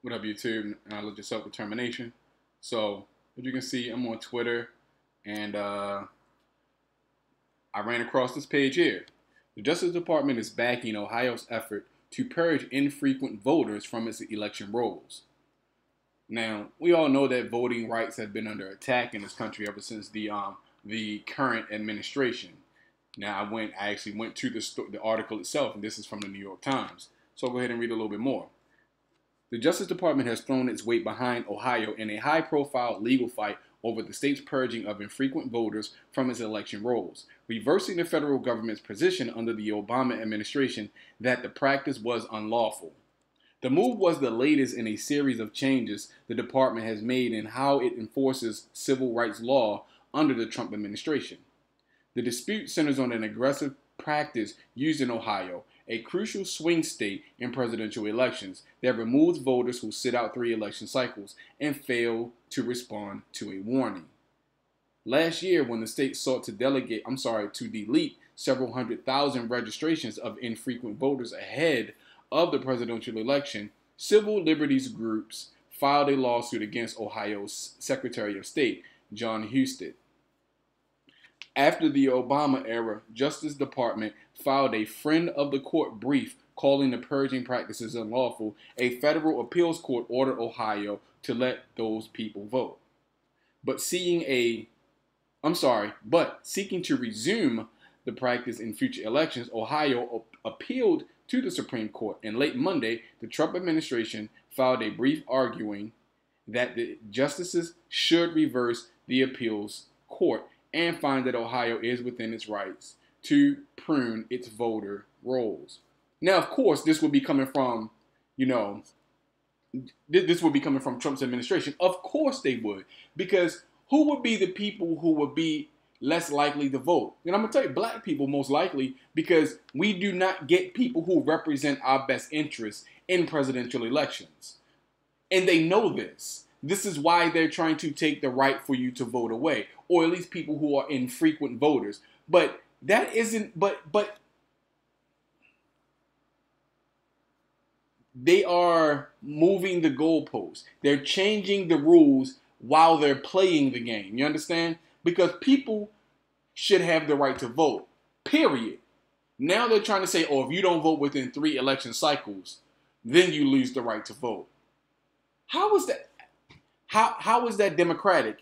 What up, YouTube? Knowledge of self-determination. So, as you can see, I'm on Twitter, and I ran across this page here. The Justice Department is backing Ohio's effort to purge infrequent voters from its election rolls. Now, we all know that voting rights have been under attack in this country ever since the current administration. Now, I actually went to the article itself, and this is from the New York Times. So I'll go ahead and read a little bit more. The Justice Department has thrown its weight behind Ohio in a high-profile legal fight over the state's purging of infrequent voters from its election rolls, reversing the federal government's position under the Obama administration that the practice was unlawful. The move was the latest in a series of changes the department has made in how it enforces civil rights law under the Trump administration. The dispute centers on an aggressive practice used in Ohio, a crucial swing state in presidential elections, that removes voters who sit out 3 election cycles and fail to respond to a warning. Last year, when the state sought to delete several 100,000 registrations of infrequent voters ahead of the presidential election, civil liberties groups filed a lawsuit against Ohio's Secretary of State, John Husted. After the Obama era, Justice Department filed a friend of the court brief calling the purging practices unlawful. A federal appeals court ordered Ohio to let those people vote. But seeking to resume the practice in future elections, Ohio appealed to the Supreme Court. And late Monday, the Trump administration filed a brief arguing that the justices should reverse the appeals court and find that Ohio is within its rights to prune its voter rolls. Now, of course, this will be coming from, this will be coming from Trump's administration. Of course they would, because who would be the people who would be less likely to vote? And I'm going to tell you, black people most likely, because we do not get people who represent our best interests in presidential elections. And they know this. This is why they're trying to take the right for you to vote away, or at least people who are infrequent voters. But that isn't, but they are moving the goalposts. They're changing the rules while they're playing the game. You understand? Because people should have the right to vote, period. Now they're trying to say, oh, if you don't vote within 3 election cycles, then you lose the right to vote. How is that? How is that democratic?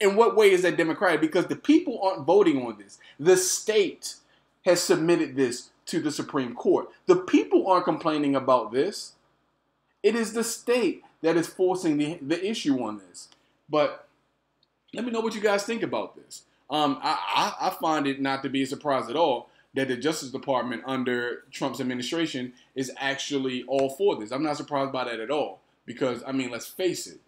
In what way is that democratic? Because the people aren't voting on this. The state has submitted this to the Supreme Court. The people aren't complaining about this. It is the state that is forcing the issue on this. But let me know what you guys think about this. I find it not to be a surprise at all that the Justice Department under Trump's administration is actually all for this. I'm not surprised by that at all. Because, I mean, let's face it.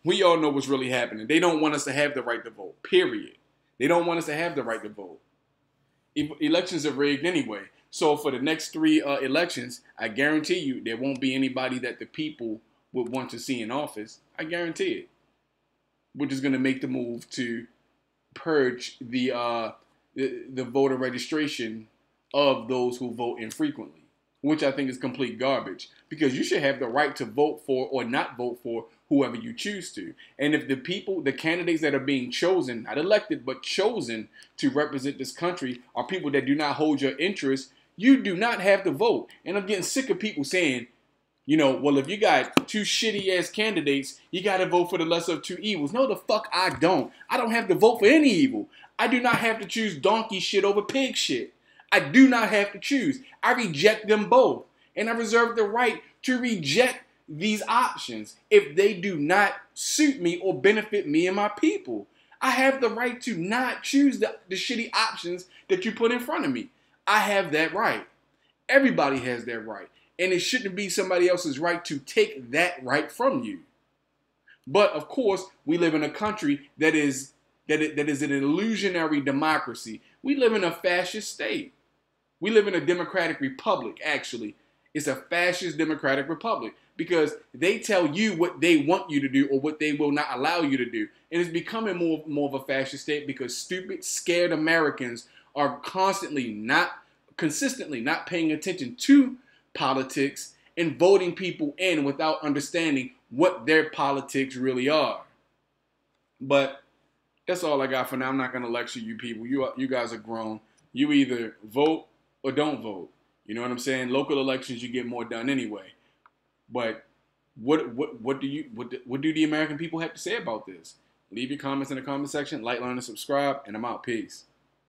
We all know what's really happening. They don't want us to have the right to vote, period. They don't want us to have the right to vote. Elections are rigged anyway. So for the next 3 elections, I guarantee you there won't be anybody that the people would want to see in office. I guarantee it. We're just going to make the move to purge the voter registration of those who vote infrequently, which I think is complete garbage, because you should have the right to vote for or not vote for whoever you choose to. And if the candidates that are being chosen, not elected, but chosen to represent this country are people that do not hold your interests, you do not have to vote. And I'm getting sick of people saying, well, if you got 2 shitty-ass candidates, you got to vote for the lesser of 2 evils. No, the fuck I don't. I don't have to vote for any evil. I do not have to choose donkey shit over pig shit. I do not have to choose. I reject them both. And I reserve the right to reject these options if they do not suit me or benefit me and my people. I have the right to not choose the shitty options that you put in front of me. I have that right. Everybody has that right. And it shouldn't be somebody else's right to take that right from you. But of course, we live in a country that is an illusionary democracy. We live in a fascist state. We live in a democratic republic, actually. It's a fascist democratic republic because they tell you what they want you to do or what they will not allow you to do. And it's becoming more of a fascist state because stupid, scared Americans are constantly not consistently not paying attention to politics and voting people in without understanding what their politics really are. But that's all I got for now. I'm not going to lecture you people. You guys are grown. You either vote or don't vote. You know what I'm saying? Local elections, you get more done anyway. But what do the American people have to say about this? Leave your comments in the comment section. Like, learn, and subscribe. And I'm out. Peace.